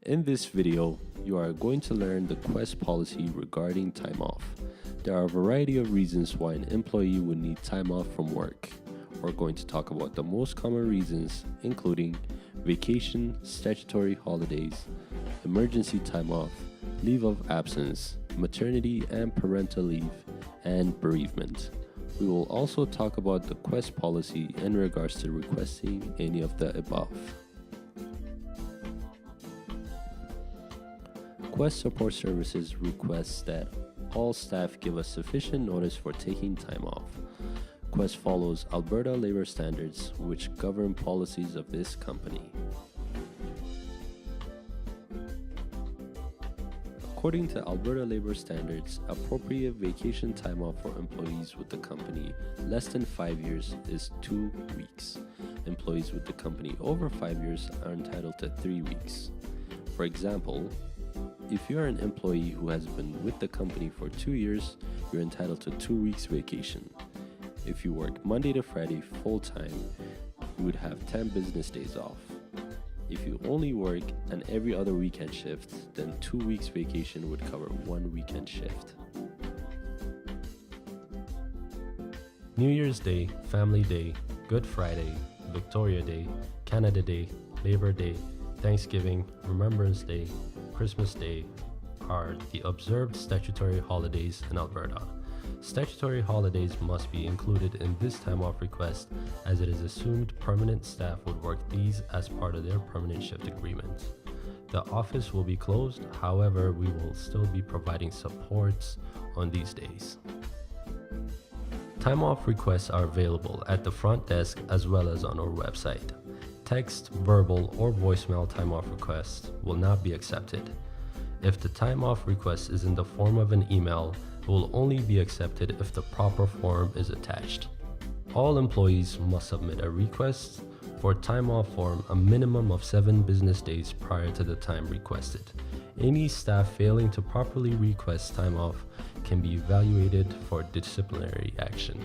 In this video, you are going to learn the Quest policy regarding time off. There are a variety of reasons why an employee would need time off from work. We're going to talk about the most common reasons, including vacation, statutory holidays, emergency time off, leave of absence, maternity and parental leave, and bereavement. We will also talk about the Quest policy in regards to requesting any of the above. Quest Support Services requests that all staff give us sufficient notice for taking time off. Quest follows Alberta labor standards, which govern policies of this company. According to Alberta labor standards, appropriate vacation time off for employees with the company less than 5 years is 2 weeks. Employees with the company over 5 years are entitled to 3 weeks. For example, if you are an employee who has been with the company for 2 years, you're entitled to 2 weeks vacation. If you work Monday to Friday full-time, you would have 10 business days off. If you only work an every other weekend shift, then 2 weeks vacation would cover 1 weekend shift. New Year's Day, Family Day, Good Friday, Victoria Day, Canada Day, Labor Day, Thanksgiving, Remembrance Day, Christmas Day are the observed statutory holidays in Alberta. Statutory holidays must be included in this time off request, as it is assumed permanent staff would work these as part of their permanent shift agreement. The office will be closed, however, we will still be providing supports on these days. Time off requests are available at the front desk as well as on our website. Text, verbal, or voicemail time off requests will not be accepted. If the time off request is in the form of an email, it will only be accepted if the proper form is attached. All employees must submit a request for time off form a minimum of 7 business days prior to the time requested. Any staff failing to properly request time off can be evaluated for disciplinary action.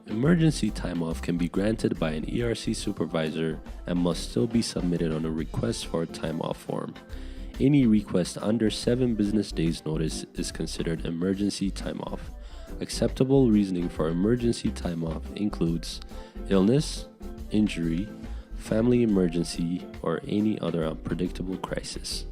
Emergency time off can be granted by an ERC supervisor and must still be submitted on a request for a time off form. Any request under 7 business days notice is considered emergency time off. Acceptable reasoning for emergency time off includes illness, injury, family emergency, or any other unpredictable crisis.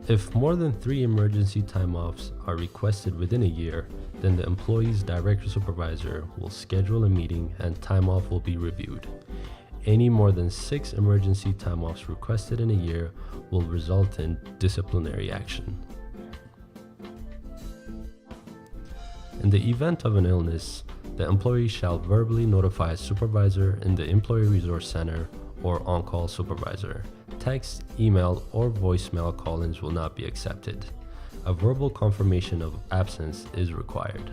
If more than 3 emergency time offs are requested within a year, then the employee's direct supervisor will schedule a meeting and time off will be reviewed. Any more than 6 emergency time offs requested in a year will result in disciplinary action. In the event of an illness, the employee shall verbally notify a supervisor in the Employee Resource Center or on-call supervisor. Text, email, or voicemail call-ins will not be accepted. A verbal confirmation of absence is required.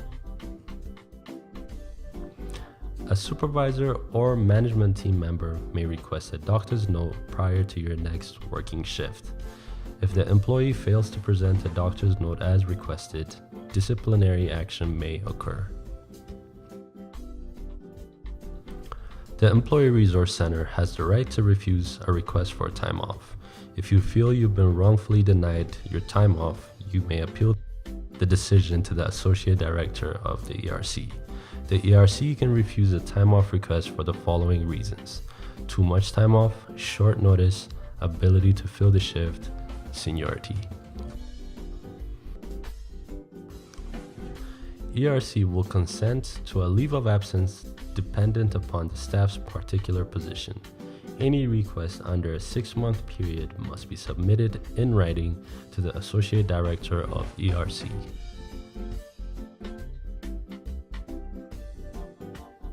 A supervisor or management team member may request a doctor's note prior to your next working shift. If the employee fails to present a doctor's note as requested, disciplinary action may occur. The Employee Resource Center has the right to refuse a request for time off. If you feel you've been wrongfully denied your time off, you may appeal the decision to the Associate Director of the ERC. The ERC can refuse a time off request for the following reasons: too much time off, short notice, ability to fill the shift, seniority. ERC will consent to a leave of absence dependent upon the staff's particular position. Any request under a 6-month period must be submitted in writing to the Associate Director of ERC.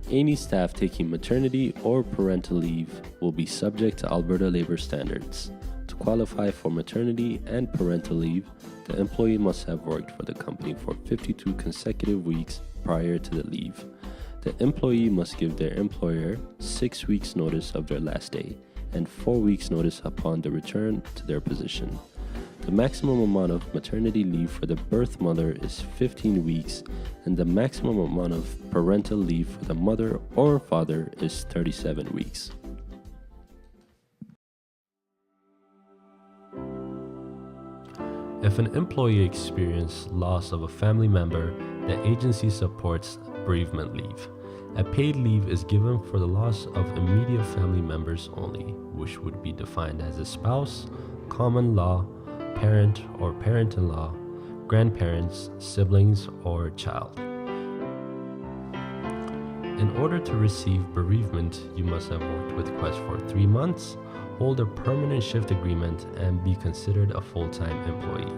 Any staff taking maternity or parental leave will be subject to Alberta labor standards. To qualify for maternity and parental leave, the employee must have worked for the company for 52 consecutive weeks prior to the leave. The employee must give their employer 6 weeks notice of their last day and 4 weeks notice upon the return to their position. The The maximum amount of maternity leave for the birth mother is 15 weeks, and the maximum amount of parental leave for the mother or father is 37 weeks. If an employee experiences loss of a family member, the agency supports bereavement leave. A paid leave is given for the loss of immediate family members only, which would be defined as a spouse, common law, parent or parent-in-law, grandparents, siblings, or child. In order to receive bereavement, you must have worked with Quest for 3 months, hold a permanent shift agreement, and be considered a full-time employee.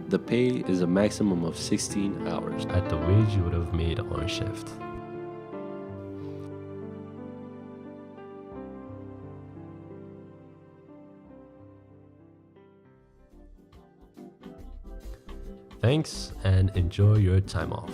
The pay is a maximum of 16 hours at the wage you would have made on shift. Thanks and enjoy your time off.